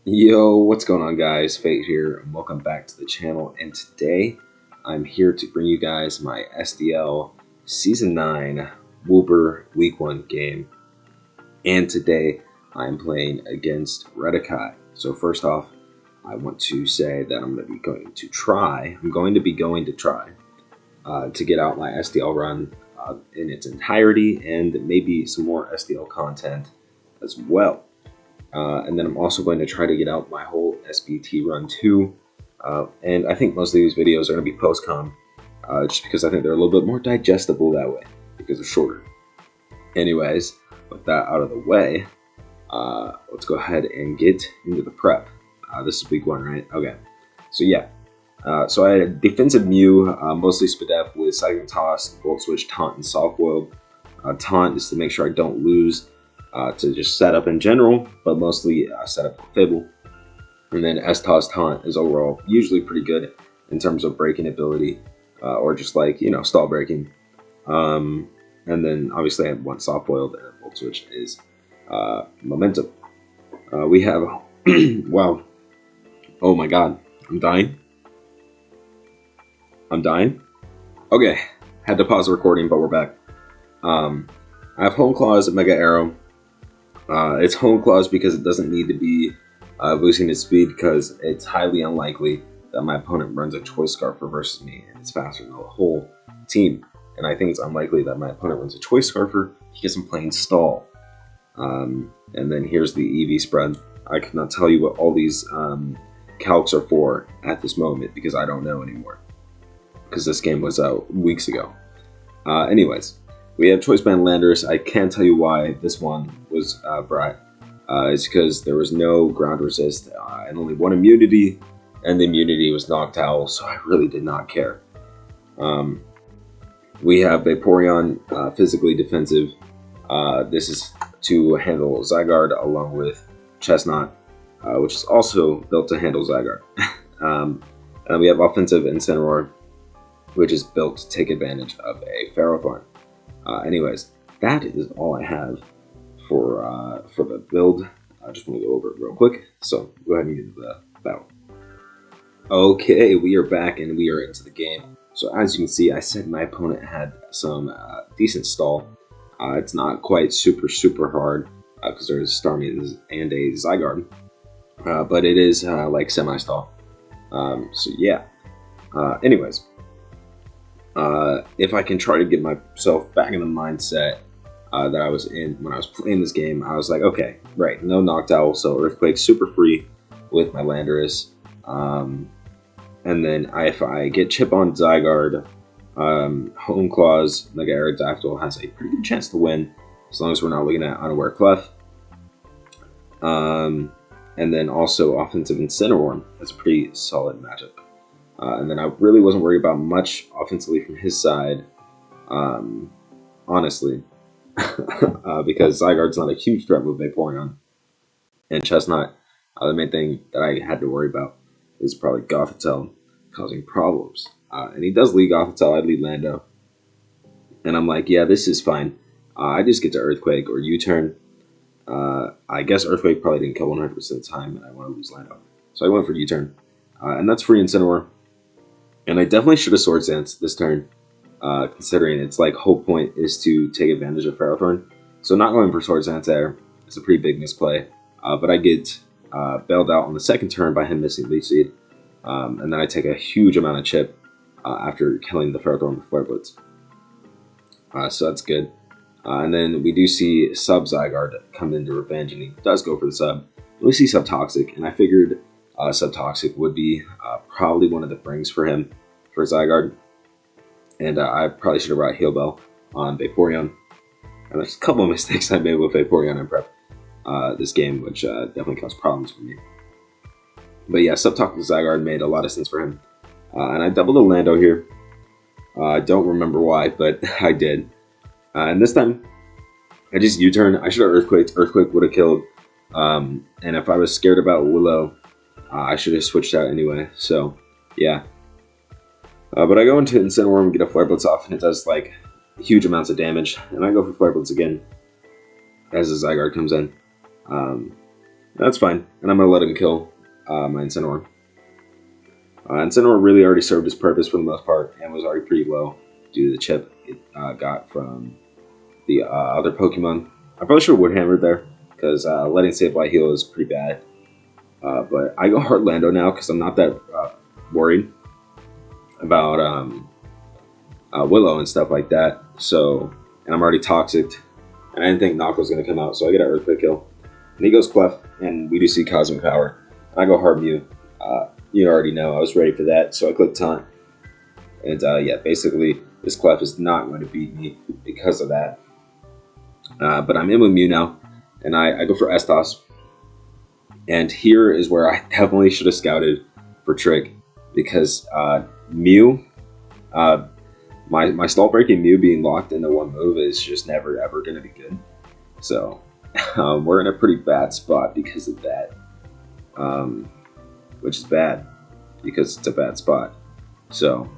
Yo, what's going on, guys? Fate here, and welcome back to the channel. And today, I'm here to bring you guys my SDL Season 9 Wooper Week 1 game. And today, I'm playing against Redikai. So first off, I want to say that I'm going to try to get out my SDL run in its entirety, and maybe some more SDL content as well. And then I'm also going to try to get out my whole SBT run too. And I think most of these videos are going to be post-com, just because I think they're a little bit more digestible that way, because they're shorter. Anyways, with that out of the way, let's go ahead and get into the prep. This is week 1, right? Okay. So yeah. So I had a defensive Mew, mostly Spadef with Psychic Toss, Volt Switch, Taunt, and Soft Boiled. Taunt is to make sure I don't lose. To just set up in general, but mostly set up for Fable. And then S-Toss Taunt is overall usually pretty good in terms of breaking ability, or just like, stall breaking. And then obviously I have one Soft Boiled, and Volt Switch is Momentum. We have, wow, oh my god, I'm dying. Okay, had to pause the recording, but we're back. I have Home Claws and Mega Arrow. It's Home Claws because it doesn't need to be boosting its speed, because it's highly unlikely that my opponent runs a Choice Scarfer versus me and it's faster than the whole team. And I think it's unlikely that my opponent runs a Choice Scarfer because I'm playing Stall. And then here's the EV spread. I cannot tell you what all these calcs are for at this moment because I don't know anymore, because this game was out weeks ago. Anyways. We have Choice Band Landorus. I can't tell you why this one was brought. It's because there was no ground resist and only one immunity, and the immunity was knocked out, so I really did not care. We have Vaporeon, physically defensive. This is to handle Zygarde along with Chestnut, which is also built to handle Zygarde. And we have offensive Incineroar, which is built to take advantage of a Ferrothorn. Anyways, that is all I have for the build. I just want to go over it real quick, so go ahead and get into the battle. Okay, we are back and we are into the game. So as you can see, I said my opponent had some decent stall. It's not quite super hard because there's Starmie and a Zygarde, but it is like semi-stall. So yeah. Anyways. If I can try to get myself back in the mindset that I was in when I was playing this game, I was like, okay, right, no Noctowl, so Earthquake super free with my Landorus. And then if I get Chip on Zygarde, Home Claws, Mega Aerodactyl has a pretty good chance to win, as long as we're not looking at Unaware Clef. And then also offensive Incineroar. That's a pretty solid matchup. And then I really wasn't worried about much offensively from his side, honestly, because Zygarde's not a huge threat with Vaporeon. And Chestnut, the main thing that I had to worry about is probably Gothitelle causing problems. And he does lead Gothitelle, I lead Lando. And I'm like, yeah, this is fine. I just get to Earthquake or U-turn. I guess Earthquake probably didn't kill 100% of the time, and I want to lose Lando. So I went for U-turn. And that's free Incineroar. And I definitely should have Swords Dance this turn, considering its whole point is to take advantage of Ferrothorn. So not going for Swords Dance there is a pretty big misplay. But I get bailed out on the second turn by him missing Leaf Seed. And then I take a huge amount of chip after killing the Ferrothorn with Flare Blitz. So that's good. And then we do see Sub Zygarde come into revenge, and he does go for the sub. We see Subtoxic, and I figured Subtoxic would be probably one of the brings for him for Zygarde. And I probably should have brought Heal Bell on Vaporeon. And there's a couple of mistakes I made with Vaporeon in prep this game, which definitely caused problems for me. But yeah, Subtoxic Zygarde made a lot of sense for him. And I doubled a Lando here. I don't remember why, but I did. And this time, I just U-turn. I should have Earthquaked. Earthquake would have killed. And if I was scared about Willow, I should have switched out anyway. So, yeah. But I go into Incineroar and get a Flare Blitz off, and it does huge amounts of damage. And I go for Flare Blitz again as the Zygarde comes in. And That's fine, and I'm gonna let him kill my Incineroar. Incineroar really already served his purpose for the most part, and was already pretty low due to the chip it got from the other Pokemon. I probably should have Wood Hammered there, because letting Sableye heal is pretty bad. But I go Heartlando now, because I'm not that worried about Willow and stuff like that. So, and I'm already toxic, and I didn't think Knock was going to come out, so I get an Earthquake kill. And he goes Clef, and we do see Cosmic Power. And I go Hard Mew. You already know, I was ready for that, so I click Taunt. And yeah, basically, this Clef is not going to beat me because of that. But I'm in with Mew now, and I go for S-Toss. And here is where I definitely should have scouted for Trick, because Mew, my stall breaking Mew being locked into one move is just never ever going to be good. So we're in a pretty bad spot because of that, which is bad because it's a bad spot. So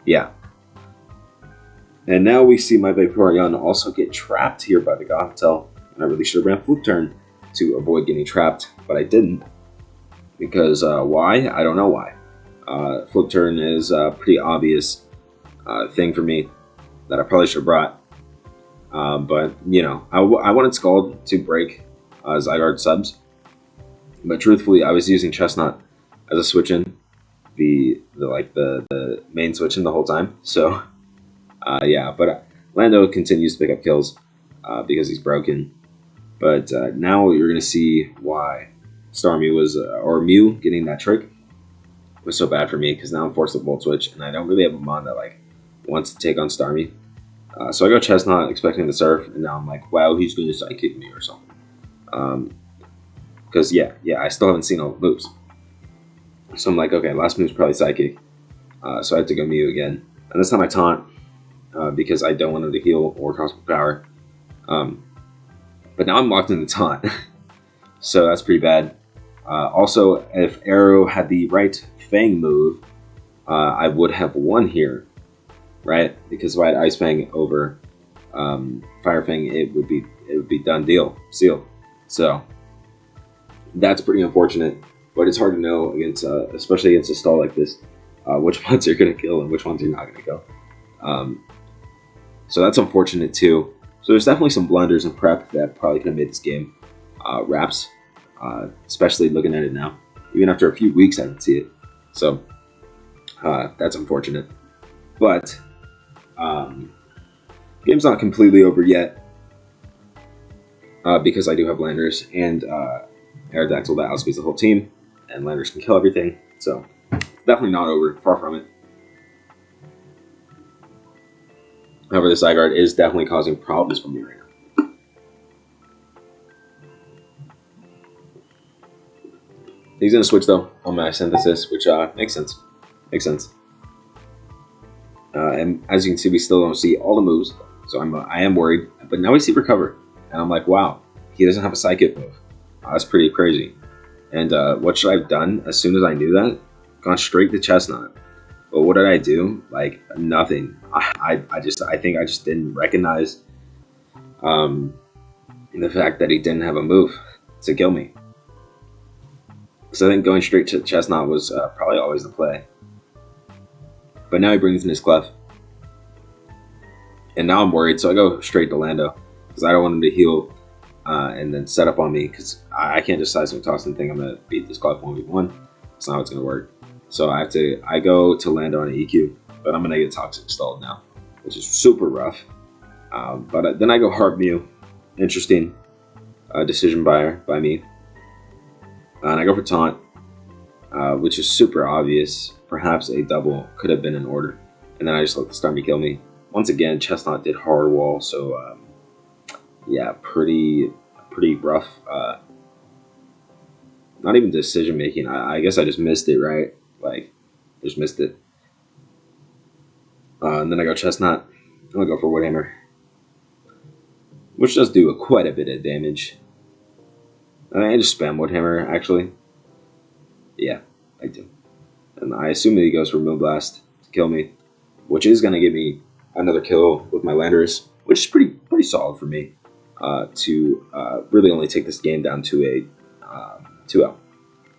yeah. And now we see my Vaporeon also get trapped here by the Gothitelle, and I really should have ran Flip Turn to avoid getting trapped, but I didn't. Because why? I don't know why. Flip Turn is a pretty obvious thing for me that I probably should have brought. But, you know, I wanted Scald to break Zygarde subs. But truthfully, I was using Chestnut as a switch-in, the main switch-in the whole time. So, yeah, but Lando continues to pick up kills because he's broken. But now you're going to see why Starmie was, or Mew getting that trick was so bad for me, because now I'm forced to Volt Switch, and I don't really have a mon that like wants to take on Starmie. So I go Chestnut expecting to Surf, and now I'm like, wow, he's going to Psychic me or something. Because yeah, I still haven't seen all the moves. So I'm like, okay, last move's probably Psychic. So I have to go Mew again. And this time I taunt, because I don't want him to heal or Cosmic Power. But now I'm locked in the taunt. So that's pretty bad. Also, if Arrow had the right Fang move, I would have won here, right? Because if I had Ice Fang over Fire Fang, it would be done deal, seal. So that's pretty unfortunate. But it's hard to know against, especially against a stall like this, which ones you're gonna kill and which ones you're not gonna kill. So that's unfortunate too. So there's definitely some blunders in prep that probably could have made this game wraps, especially looking at it now. Even after a few weeks, I didn't see it. So that's unfortunate. But game's not completely over yet, because I do have Landers and Aerodactyl that outspeeds the whole team, and Landers can kill everything. So definitely not over, far from it. However, the Zygarde is definitely causing problems for me right now. He's going to switch, though, on my Synthesis, which makes sense. Makes sense. And as you can see, we still don't see all the moves, so I am worried. But now we see Recover, and I'm like, wow, he doesn't have a Psychic move. That's pretty crazy. And what should I have done as soon as I knew that? Gone straight to Chestnut. But what did I do? Like, nothing. I think I just didn't recognize the fact that he didn't have a move to kill me. So I think going straight to Chestnut was probably always the play. But now he brings in his Clef. And now I'm worried, so I go straight to Lando, because I don't want him to heal and then set up on me, because I can't just Seismic Toss and think I'm going to beat this Clef 1v1. That's not how it's going to work. So I go to Lando on an EQ, but I'm going to get Toxic stalled now, which is super rough. But then I go Hard Mew. Interesting decision by me. And I go for Taunt, which is super obvious. Perhaps a double could have been in order. And then I just let the Starmie kill me. Once again, Chestnut did hard wall, so yeah, pretty rough. Not even decision making. I guess I just missed it, right? Like, just missed it. And then I go Chestnut. I'm gonna go for Woodhammer, which does do quite a bit of damage. I just spam Woodhammer, actually. Yeah, I do. And I assume that he goes for Moonblast to kill me, which is gonna give me another kill with my Landorus, which is pretty solid for me. to really only take this game down to a 2-0,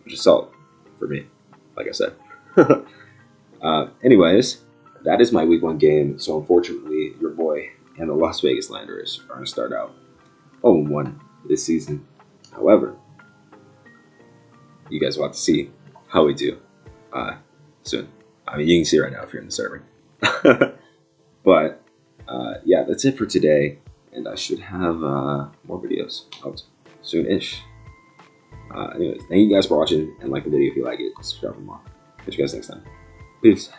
which is solid for me, like I said. Anyways, that is my week 1 game. So unfortunately, your boy and the Las Vegas Landers are going to start out 0-1 this season. However, you guys will have to see how we do soon. I mean, you can see right now if you're in the server. But yeah, that's it for today. And I should have more videos out soon-ish. Anyways, thank you guys for watching, and like the video if you like it. Subscribe for more. Catch you guys next time. Peace.